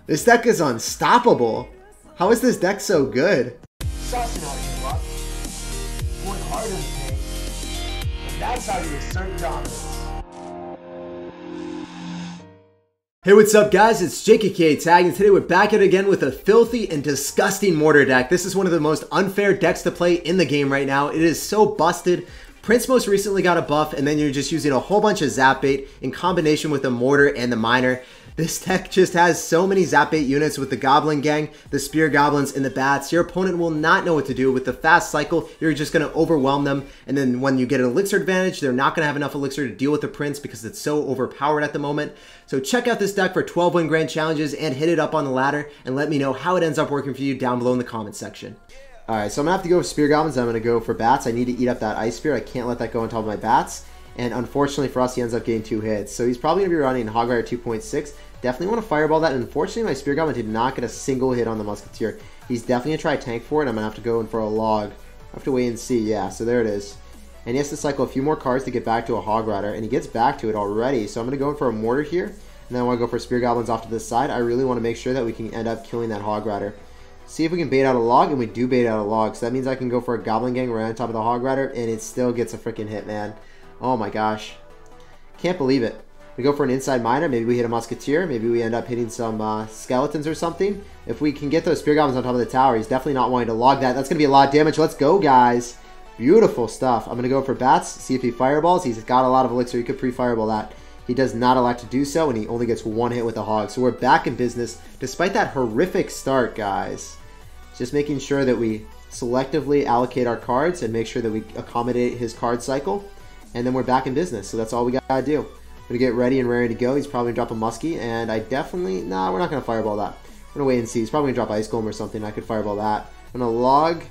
This deck is unstoppable. How is this deck so good? Sussing out your luck, going hard in the paint, and that's how you assert dominance. Hey, what's up guys? It's JKK Tag, and today we're back at it again with a filthy and disgusting mortar deck. This is one of the most unfair decks to play in the game right now. It is so busted. Prince most recently got a buff, and then you're just using a whole bunch of Zap Bait in combination with the mortar and the miner. This deck just has so many Zap Bait units with the Goblin Gang, the Spear Goblins, and the Bats. Your opponent will not know what to do. With the fast cycle, you're just going to overwhelm them. And then when you get an Elixir advantage, they're not going to have enough Elixir to deal with the Prince because it's so overpowered at the moment. So check out this deck for 12 win grand challenges and hit it up on the ladder. And let me know how it ends up working for you down below in the comments section. Alright, so I'm going to have to go with Spear Goblins. I'm going to go for Bats. I need to eat up that Ice Spear. I can't let that go on top of my Bats. And unfortunately for us, he ends up getting 2 hits. So he's probably going to be running Hog Rider 2.6. Definitely want to Fireball that. And unfortunately, my Spear Goblin did not get a single hit on the Musketeer. He's definitely going to try tank for it. I'm going to have to go in for a log. I have to wait and see. Yeah, so there it is. And he has to cycle a few more cards to get back to a Hog Rider. And he gets back to it already. So I'm going to go in for a Mortar here. And then I want to go for Spear Goblins off to this side. I really want to make sure that we can end up killing that Hog Rider. See if we can bait out a log, and we do bait out a log. So that means I can go for a Goblin Gang right on top of the Hog Rider, and it still gets a freaking hit, man. Oh my gosh. Can't believe it. We go for an inside miner. Maybe we hit a Musketeer. Maybe we end up hitting some skeletons or something. If we can get those Spear Goblins on top of the tower, he's definitely not wanting to log that. That's going to be a lot of damage. Let's go, guys. Beautiful stuff. I'm going to go for Bats, see if he fireballs. He's got a lot of Elixir. He could pre-fireball that. He does not elect to do so, and he only gets 1 hit with the Hog. So we're back in business, despite that horrific start, guys. Just making sure that we selectively allocate our cards and make sure that we accommodate his card cycle. And then we're back in business. So that's all we got to do. We're going to get ready and ready to go. He's probably going to drop a Muskie. And I definitely... Nah, we're not going to Fireball that. We're going to wait and see. He's probably going to drop Ice Golem or something. I could Fireball that. I'm going to log.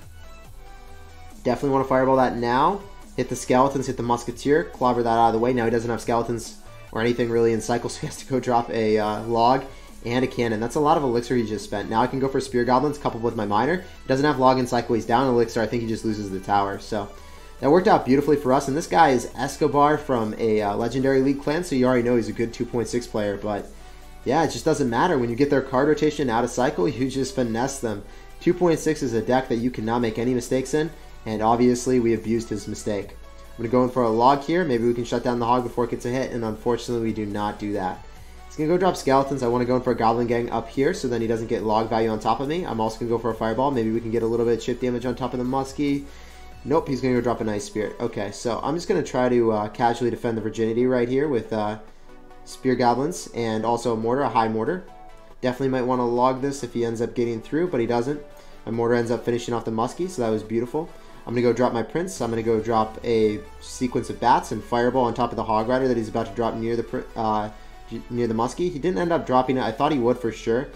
Definitely want to Fireball that now. Hit the Skeletons. Hit the Musketeer. Clobber that out of the way. Now he doesn't have Skeletons or anything really in cycle. So he has to go drop a log and a cannon. That's a lot of Elixir he just spent. Now I can go for Spear Goblins coupled with my Miner. He doesn't have log and cycle. He's down Elixir. I think he just loses the tower. So that worked out beautifully for us. And this guy is Escobar from a Legendary League clan, so you already know he's a good 2.6 player. But yeah, it just doesn't matter. When you get their card rotation out of cycle, you just finesse them. 2.6 is a deck that you cannot make any mistakes in, and obviously we abused his mistake. I'm going to go in for a log here. Maybe we can shut down the Hog before it gets a hit, and unfortunately we do not do that. He's going to go drop Skeletons. I want to go in for a Goblin Gang up here so then he doesn't get log value on top of me. I'm also going to go for a Fireball. Maybe we can get a little bit of chip damage on top of the Muskie. Nope, he's going to go drop a Nice Spirit. Okay, so I'm just going to try to casually defend the Virginity right here with Spear Goblins and also a Mortar, a high Mortar. Definitely might want to log this if he ends up getting through, but he doesn't. My Mortar ends up finishing off the Muskie, so that was beautiful. I'm going to go drop my Prince. I'm going to go drop a sequence of Bats and Fireball on top of the Hog Rider that he's about to drop near the Muskie. He didn't end up dropping it. I thought he would for sure.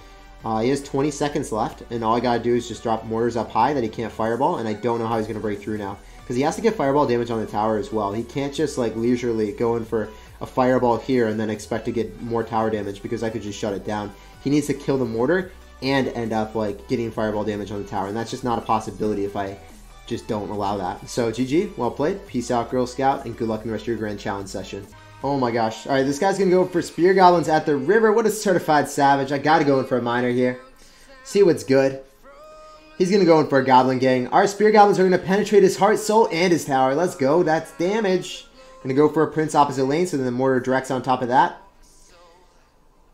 He has 20 seconds left, and all I gotta do is just drop Mortars up high that he can't Fireball, and I don't know how he's gonna break through now. Because he has to get Fireball damage on the tower as well. He can't just like leisurely go in for a Fireball here and then expect to get more tower damage because I could just shut it down. He needs to kill the Mortar and end up like getting Fireball damage on the tower, and that's just not a possibility if I just don't allow that. So GG, well played, peace out Girl Scout, and good luck in the rest of your Grand Challenge session. Oh my gosh. Alright, this guy's going to go for Spear Goblins at the river. What a certified savage. I got to go in for a Miner here. See what's good. He's going to go in for a Goblin Gang. Our Spear Goblins are going to penetrate his heart, soul, and his tower. Let's go. That's damage. Going to go for a Prince opposite lane, so then the Mortar directs on top of that.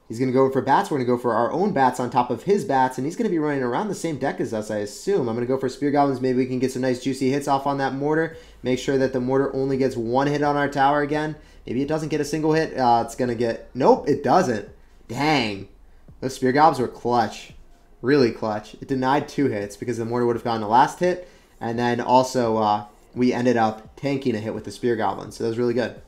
He's going to go for Bats. We're going to go for our own Bats on top of his Bats, and he's going to be running around the same deck as us, I assume. I'm going to go for Spear Goblins. Maybe we can get some nice juicy hits off on that Mortar. Make sure that the Mortar only gets 1 hit on our tower again. Maybe it doesn't get a single hit. It's going to get... Nope, it doesn't. Dang. Those Spear Gobs were clutch. Really clutch. It denied 2 hits because the Mortar would have gotten the last hit. And then also we ended up tanking a hit with the Spear Goblin. So that was really good.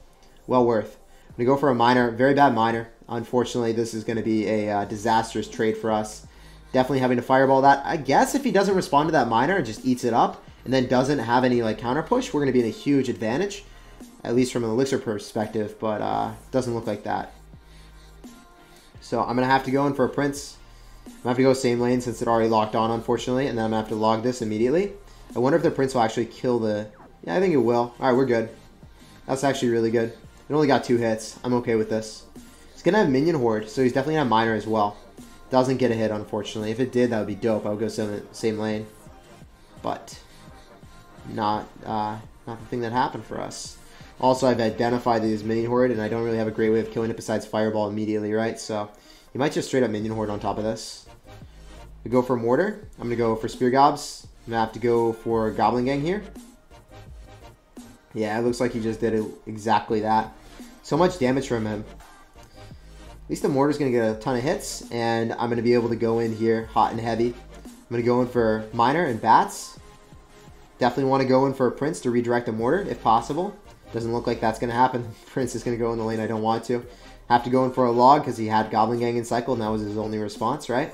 Well worth. I'm going to go for a Miner. Very bad Miner. Unfortunately, this is going to be a disastrous trade for us. Definitely having to Fireball that. I guess if he doesn't respond to that Miner and just eats it up and then doesn't have any like counter push, we're going to be in a huge advantage. At least from an Elixir perspective, but doesn't look like that. So I'm going to have to go in for a Prince. I'm going to have to go same lane since it already locked on, unfortunately, and then I'm going to have to log this immediately. I wonder if the Prince will actually kill the... Yeah, I think it will. Alright, we're good. That's actually really good. It only got 2 hits. I'm okay with this. He's going to have Minion Horde, so he's definitely going to have Miner as well. Doesn't get a hit, unfortunately. If it did, that would be dope. I would go same lane. But not the thing that happened for us. Also, I've identified this minion horde, and I don't really have a great way of killing it besides fireball immediately, right? So you might just straight up minion horde on top of this. We go for mortar. I'm going to go for spear gobs. I'm going to have to go for goblin gang here. Yeah, it looks like he just did exactly that. So much damage from him. At least the mortar's going to get a ton of hits, and I'm going to be able to go in here hot and heavy. I'm going to go in for miner and bats. Definitely want to go in for a prince to redirect the mortar if possible. Doesn't look like that's going to happen. Prince is going to go in the lane I don't want to. Have to go in for a log because he had goblin gang in cycle, and that was his only response, right?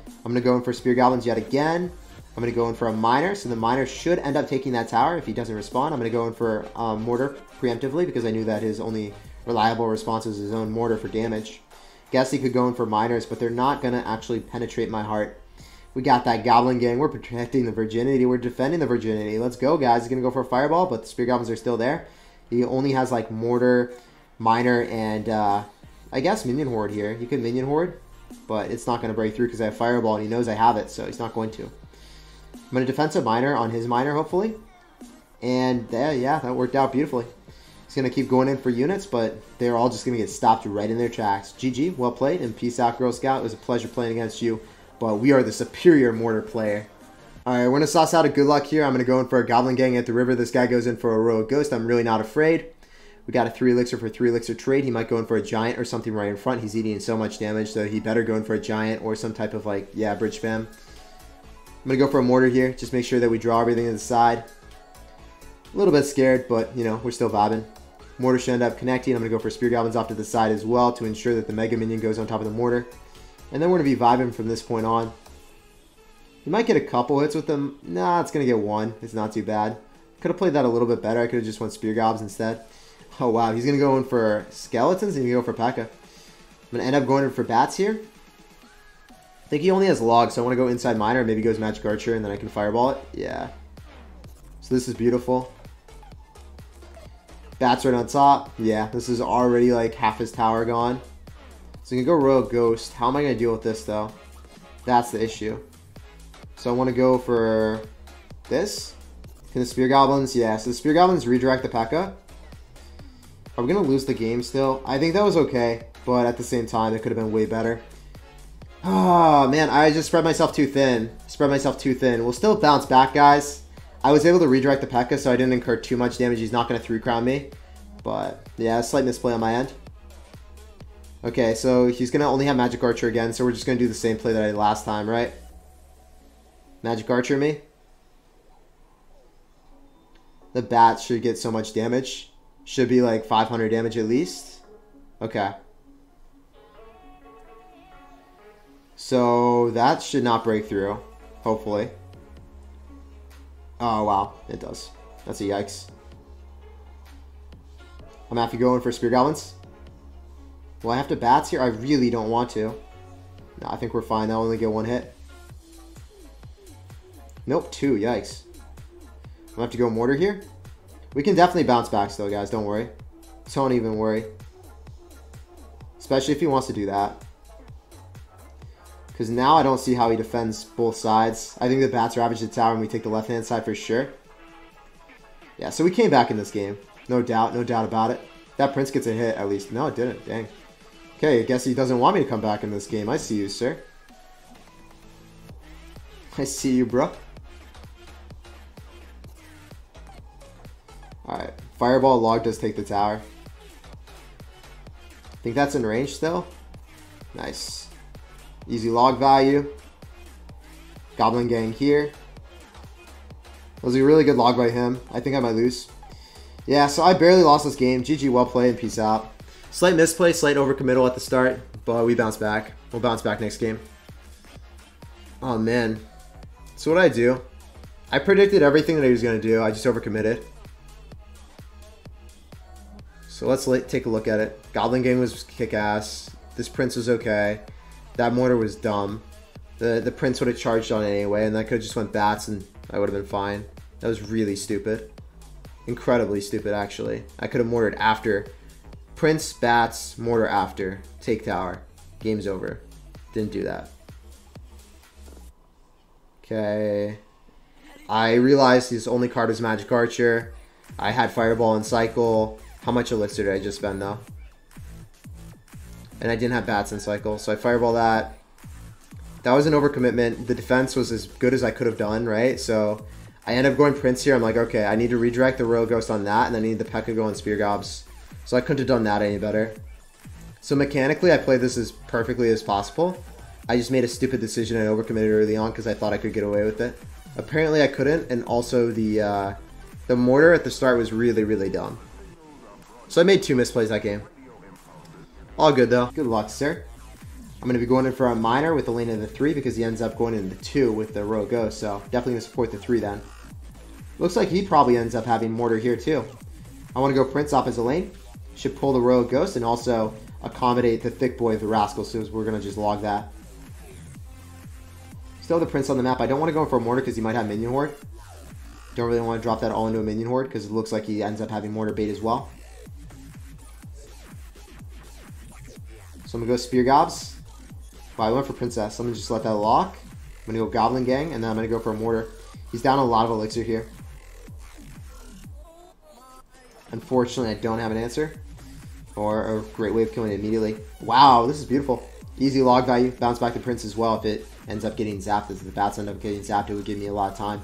I'm going to go in for spear goblins yet again. I'm going to go in for a miner, so the miner should end up taking that tower if he doesn't respond. I'm going to go in for mortar preemptively because I knew that his only reliable response was his own mortar for damage. Guess he could go in for miners, but they're not going to actually penetrate my heart. We got that goblin gang. We're protecting the virginity. We're defending the virginity. Let's go, guys. He's going to go for a fireball, but the spear goblins are still there. He only has like mortar, miner, and I guess minion horde here. He could minion horde, but it's not going to break through because I have fireball and he knows I have it, so he's not going to. I'm going to defensive miner on his miner, hopefully. And yeah, that worked out beautifully. He's going to keep going in for units, but they're all just going to get stopped right in their tracks. GG, well played, and peace out, Girl Scout. It was a pleasure playing against you, but we are the superior mortar player. Alright, we're going to sauce out a good luck here. I'm going to go in for a goblin gang at the river. This guy goes in for a royal ghost. I'm really not afraid. We got a 3 elixir for 3 elixir trade. He might go in for a giant or something right in front. He's eating so much damage, so he better go in for a giant or some type of like, yeah, bridge spam. I'm going to go for a mortar here. Just make sure that we draw everything to the side. A little bit scared, but, you know, we're still vibing. Mortar should end up connecting. I'm going to go for spear goblins off to the side as well to ensure that the mega minion goes on top of the mortar. And then we're going to be vibing from this point on. You might get a couple hits with them. Nah, it's going to get 1. It's not too bad. Could have played that a little bit better. I could have just went spear gobs instead. Oh, wow. He's going to go in for skeletons and he's going to go for P.E.K.K.A. I'm going to end up going in for bats here. I think he only has logs, so I want to go inside miner. Maybe goes magic archer and then I can fireball it. Yeah. So this is beautiful. Bats right on top. Yeah, this is already like half his tower gone. So you can go royal ghost. How am I going to deal with this though? That's the issue. So I want to go for this. Can the spear goblins? Yeah, so the spear goblins redirect the P.E.K.K.A. Are we going to lose the game still? I think that was okay, but at the same time, it could have been way better. Oh, man, I just spread myself too thin. We'll still bounce back, guys. I was able to redirect the P.E.K.K.A, so I didn't incur too much damage. He's not going to 3-crown me. But, yeah, a slight misplay on my end. Okay, so he's going to only have magic archer again, so we're just going to do the same play that I did last time, right? Magic archer me. The bat should get so much damage. Should be like 500 damage at least. Okay. So that should not break through. Hopefully. Oh, wow. It does. That's a yikes. I'm going to have to go in for spear goblins. Will I have to bats here? I really don't want to. No, I think we're fine. That'll only get 1 hit. Nope, 2. Yikes. I'm going to have to go mortar here. We can definitely bounce back still, guys. Don't worry. Don't even worry. Especially if he wants to do that. Because now I don't see how he defends both sides. I think the bats ravage the tower and we take the left-hand side for sure. Yeah, so we came back in this game. No doubt about it. That prince gets a hit at least. No, it didn't. Dang. Okay, I guess he doesn't want me to come back in this game. I see you, sir. I see you, bro. Alright, fireball log does take the tower. I think that's in range still. Nice. Easy log value. Goblin gang here. That was a really good log by him. I think I might lose. Yeah, so I barely lost this game. GG, well played, and peace out. Slight misplay, slight overcommittal at the start, but we bounce back. We'll bounce back next game. Oh, man. So what did I do? I predicted everything that he was going to do. I just overcommitted. So let's take a look at it. Goblin gang was kick-ass. This prince was okay. That mortar was dumb. The prince would have charged on it anyway, and I could have just went bats and I would have been fine. That was really stupid. Incredibly stupid, actually. I could have mortared after. Prince, bats, mortar after. Take tower. Game's over. Didn't do that. Okay. I realized his only card was Magic Archer. I had Fireball and Cycle. How much Elixir did I just spend though? And I didn't have Bats and Cycle, so I Fireball that. That was an overcommitment. The defense was as good as I could have done, right? So I end up going Prince here. I'm like, okay, I need to redirect the Royal Ghost on that, and then I need the P.E.K.K.A go on Spear Gobs. So I couldn't have done that any better. So mechanically, I played this as perfectly as possible. I just made a stupid decision and overcommitted early on because I thought I could get away with it. Apparently I couldn't, and also the mortar at the start was really, really dumb. So I made 2 misplays that game. All good though. Good luck, sir. I'm going to be going in for a Miner with the lane of the 3 because he ends up going into 2 with the Royal Ghost, so definitely going to support the 3 then. Looks like he probably ends up having mortar here too. I want to go Prince off as a lane. Should pull the Royal Ghost and also accommodate the thick boy of the Rascal, so we're going to just log that. Still the Prince on the map. I don't want to go for a mortar because he might have minion horde. Don't really want to drop that all into a minion horde because it looks like he ends up having mortar bait as well. So I'm going to go Spear Gobs. Well, I went for Princess. I'm going to just let that lock. I'm going to go Goblin Gang, and then I'm going to go for a mortar. He's down a lot of Elixir here. Unfortunately, I don't have an answer. Or a great way of killing it immediately. Wow, this is beautiful. Easy log value. Bounce back to Prince as well if it ends up getting zapped. If the Bats end up getting zapped, it would give me a lot of time.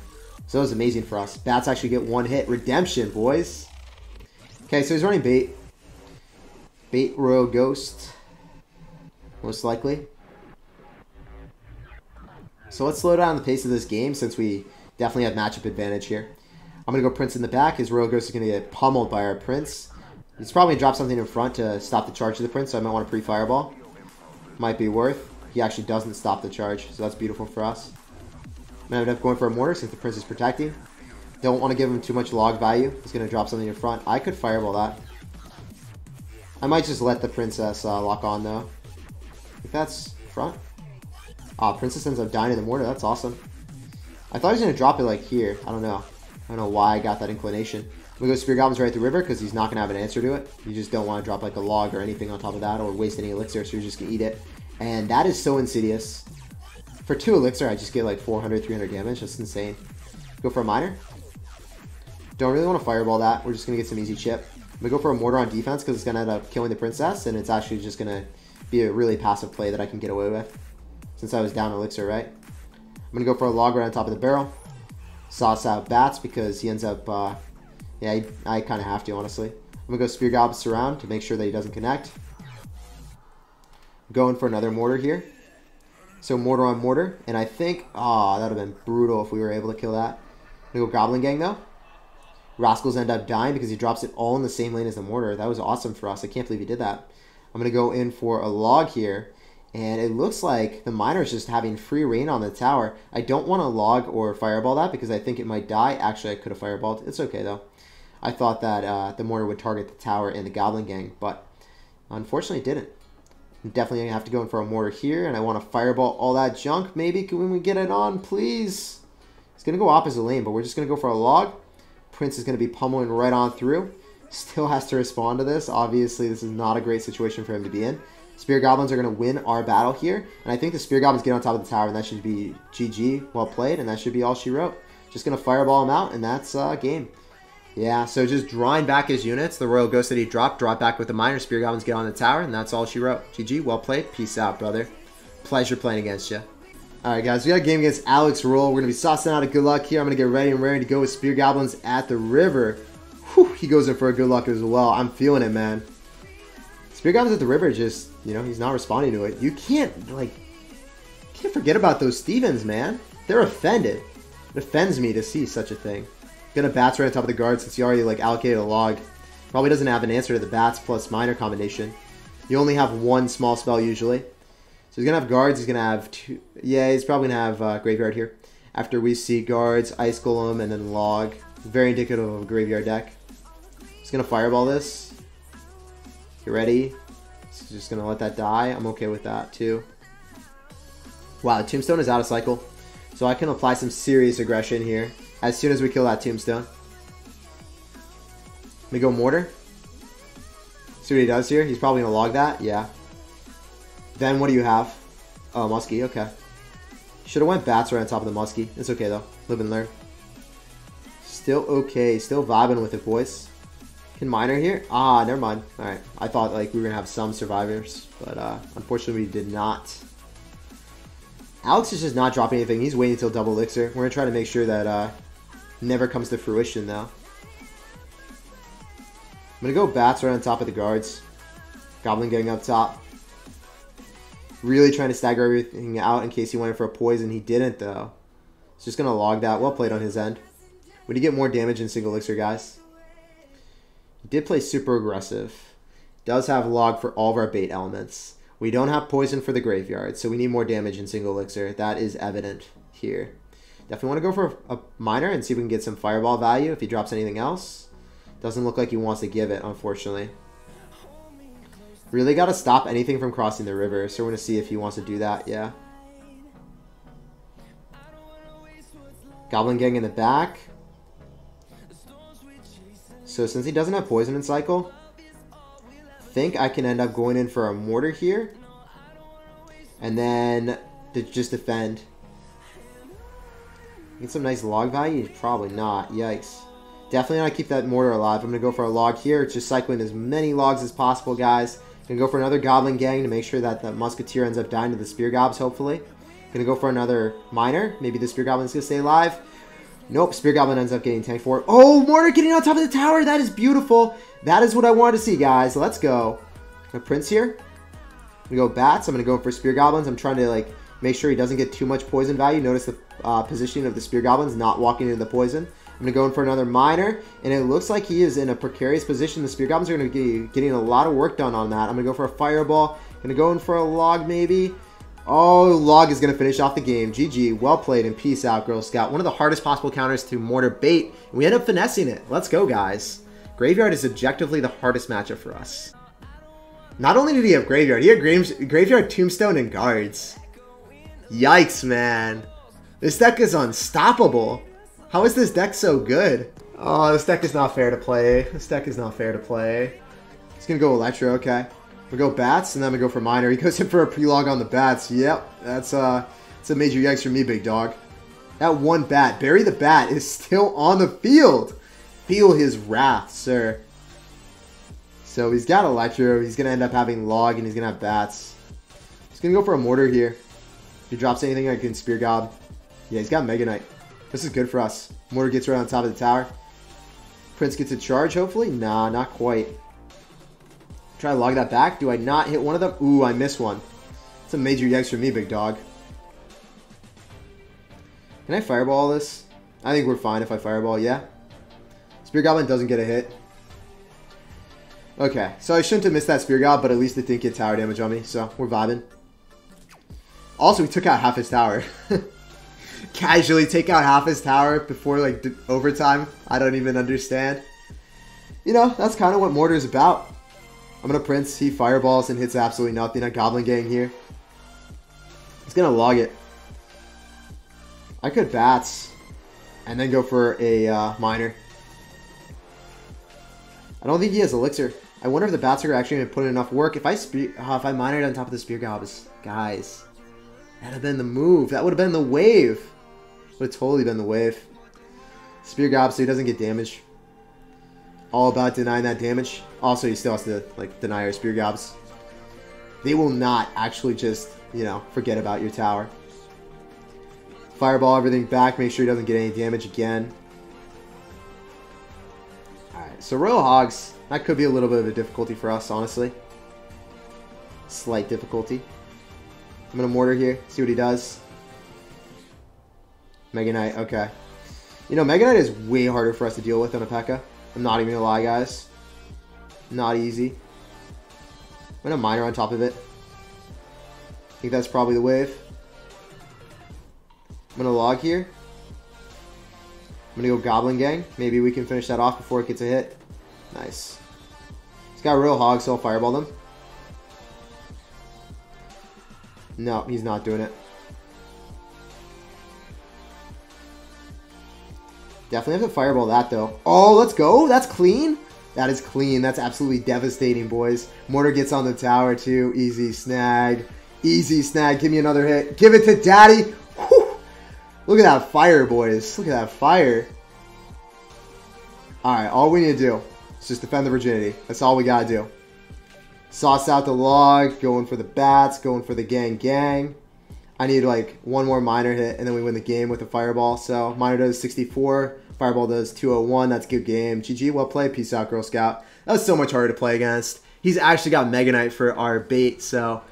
So that was amazing for us. Bats actually get 1 hit. Redemption, boys. Okay, so he's running bait. Bait Royal Ghost. Most likely. So let's slow down the pace of this game since we definitely have matchup advantage here. I'm going to go Prince in the back. His Royal Ghost is going to get pummeled by our Prince. He's probably going to drop something in front to stop the charge of the Prince, so I might want to pre-Fireball. Might be worth. He actually doesn't stop the charge, so that's beautiful for us. I'm going to end up going for a mortar since the Prince is protecting. Don't want to give him too much log value. He's going to drop something in front. I could Fireball that. I might just let the Princess lock on though. I think that's front. Princess ends up dying in the mortar. That's awesome. I thought he was going to drop it like here. I don't know. I don't know why I got that inclination. I'm going to go Spear Goblins right at the river because he's not going to have an answer to it. You just don't want to drop like a log or anything on top of that or waste any elixir, so you're just going to eat it. And that is so insidious. For 2 elixir, I just get like 400, 300 damage. That's insane. Go for a Miner. Don't really want to Fireball that. We're just going to get some easy chip. I'm going to go for a mortar on defense because it's going to end up killing the Princess, and it's actually just going to be a really passive play that I can get away with since I was down elixir, right? I'm going to go for a log right on top of the barrel. Sauce out Bats because he ends up, yeah, I kind of have to, honestly. I'm going to go Spear Gob Surround to make sure that he doesn't connect. Going for another mortar here. So mortar on mortar, and I think, that would have been brutal if we were able to kill that. I'm going to go Goblin Gang though. Rascals end up dying because he drops it all in the same lane as the mortar. That was awesome for us. I can't believe he did that. I'm going to go in for a log here. And it looks like the Miner is just having free reign on the tower. I don't want to log or Fireball that because I think it might die. Actually, I could have Fireballed. It's okay, though. I thought that the mortar would target the tower and the Goblin Gang, but unfortunately it didn't. I'm definitely going to have to go in for a mortar here, and I want to Fireball all that junk. Maybe can we get it on, please? It's going to go opposite lane, but we're just going to go for a log. Prince is going to be pummeling right on through. Still has to respond to this. Obviously, this is not a great situation for him to be in. Spear Goblins are going to win our battle here. And I think the Spear Goblins get on top of the tower, and that should be GG. Well played, and that should be all she wrote. Just going to Fireball him out, and that's game. Yeah, so just drawing back his units. The Royal Ghost that he dropped, drop back with the Miner. Spear Goblins get on the tower, and that's all she wrote. GG, well played. Peace out, brother. Pleasure playing against you. Alright, guys, we got a game against Alex Roll. We're going to be saucing out a good luck here. I'm going to get ready and raring to go with Spear Goblins at the river. Whew, he goes in for a good luck as well. I'm feeling it, man. Spear Goblins at the river just, you know, he's not responding to it. You can't forget about those Stevens, man. They're offended. It offends me to see such a thing. Gonna Bats right on top of the guard since he already, allocated a log. Probably doesn't have an answer to the Bats plus Miner combination. You only have one small spell usually. So he's gonna have guards, he's gonna have 2. Yeah, he's probably gonna have Graveyard here. After we see guards, Ice Golem, and then log. Very indicative of a graveyard deck. He's gonna Fireball this. Get ready. He's just gonna let that die. I'm okay with that too. Wow, the Tombstone is out of cycle. So I can apply some serious aggression here as soon as we kill that Tombstone. Let me go Mortar. See what he does here. He's probably gonna log that. Yeah. Then what do you have? Oh, Muskie, okay. Should have went Bats right on top of the Muskie. It's okay though. Live and learn. Still okay. Still vibing with it, boys. Can Miner here? Ah, never mind. Alright. I thought like we were gonna have some survivors, but unfortunately we did not. Alex is just not dropping anything. He's waiting until double elixir. We're gonna try to make sure that never comes to fruition though. I'm gonna go Bats right on top of the guards. Goblin getting up top. Really trying to stagger everything out in case he went for a poison. He didn't though. He's just gonna log that. Well played on his end. We did get more damage in single elixir, guys. He did play super aggressive. Does have log for all of our bait elements. We don't have poison for the graveyard, so we need more damage in single elixir. That is evident here. Definitely want to go for a miner and see if we can get some fireball value if he drops anything else. Doesn't look like he wants to give it, unfortunately. Really got to stop anything from crossing the river, so we're going to see if he wants to do that, yeah. Goblin Gang in the back. So since he doesn't have poison in cycle, I think I can end up going in for a mortar here. And then to just defend. Get some nice log value? Probably not. Yikes. Definitely not keep that mortar alive. I'm going to go for a log here. It's just cycling as many logs as possible, guys. Going to go for another Goblin Gang to make sure that the Musketeer ends up dying to the Spear Gobs, hopefully. Going to go for another Miner. Maybe the Spear Goblin's going to stay alive. Nope, Spear Goblin ends up getting tanked for it. Oh, mortar getting on top of the tower. That is beautiful. That is what I wanted to see, guys. Let's go. A Prince here. I'm going to go Bats. I'm going to go for Spear Goblins. I'm trying to like make sure he doesn't get too much poison value. Notice the positioning of the Spear Goblins, not walking into the poison. I'm going to go in for another Miner, and it looks like he is in a precarious position. The Spear Goblins are going to be getting a lot of work done on that. I'm going to go for a Fireball. Going to go in for a Log, maybe. Oh, Log is going to finish off the game. GG. Well played, and peace out, Girl Scout. One of the hardest possible counters to Mortar Bait. We end up finessing it. Let's go, guys. Graveyard is objectively the hardest matchup for us. Not only did he have Graveyard, he had Graveyard, Tombstone, and Guards. Yikes, man. This deck is unstoppable. How is this deck so good? Oh, this deck is not fair to play. This deck is not fair to play. He's going to go Electro, okay. We go Bats, and then we go for Miner. He goes in for a pre-log on the Bats. Yep, that's a major yikes for me, big dog. That one Bat, Barry the Bat, is still on the field. Feel his wrath, sir. So he's got Electro. He's going to end up having Log, and he's going to have Bats. He's going to go for a Mortar here. If he drops anything, I can Spear Gob. Yeah, he's got Mega Knight. This is good for us. Mortar gets right on top of the tower. Prince gets a charge, hopefully? Nah, not quite. Try to log that back. Do I not hit one of them? Ooh, I missed one. It's a major yikes for me, big dog. Can I fireball this? I think we're fine if I fireball, yeah. Spear Goblin doesn't get a hit. Okay, so I shouldn't have missed that Spear Goblin, but at least it didn't get tower damage on me, so we're vibing. Also, we took out half his tower. Casually take out half his tower before like overtime. I don't even understand. You know, that's kind of what Mortar is about. I'm going to Prince. He fireballs and hits absolutely nothing. A Goblin Gang here. He's going to log it. I could Bats and then go for a Miner. I don't think he has Elixir. I wonder if the Bats are actually going to put in enough work. If I Miner on top of the Spear Gobs, guys, that would have been the move. That would have been the wave. Would have totally been the wave. Spear Gob so he doesn't get damage. All about denying that damage. Also, he still has to like deny our Spear Gobs. They will not actually just, you know, forget about your tower. Fireball everything back. Make sure he doesn't get any damage again. Alright, so Royal Hogs. That could be a little bit of a difficulty for us, honestly. Slight difficulty. I'm going to Mortar here. See what he does. Mega Knight, okay. You know, Mega Knight is way harder for us to deal with than a P.E.K.K.A. I'm not even gonna lie, guys. Not easy. I'm gonna Miner on top of it. I think that's probably the wave. I'm gonna log here. I'm gonna go Goblin Gang. Maybe we can finish that off before it gets a hit. Nice. He's got Royal Hog, so I'll fireball them. No, he's not doing it. Definitely have to fireball that, though. Oh, let's go. That's clean. That is clean. That's absolutely devastating, boys. Mortar gets on the tower, too. Easy snag. Easy snag. Give me another hit. Give it to daddy. Whew. Look at that fire, boys. Look at that fire. Alright, all we need to do is just defend the virginity. That's all we gotta do. Sauce out the log. Going for the bats. Going for the gang. I need like one more minor hit and then we win the game with a fireball. So minor does 64. Fireball does 201. That's a good game. GG, well played. Peace out, Girl Scout. That was so much harder to play against. He's actually got Mega Knight for our bait, so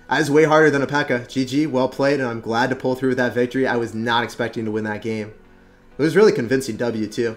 that is way harder than a P.E.K.K.A. GG, well played, and I'm glad to pull through with that victory. I was not expecting to win that game. It was really convincing W, too.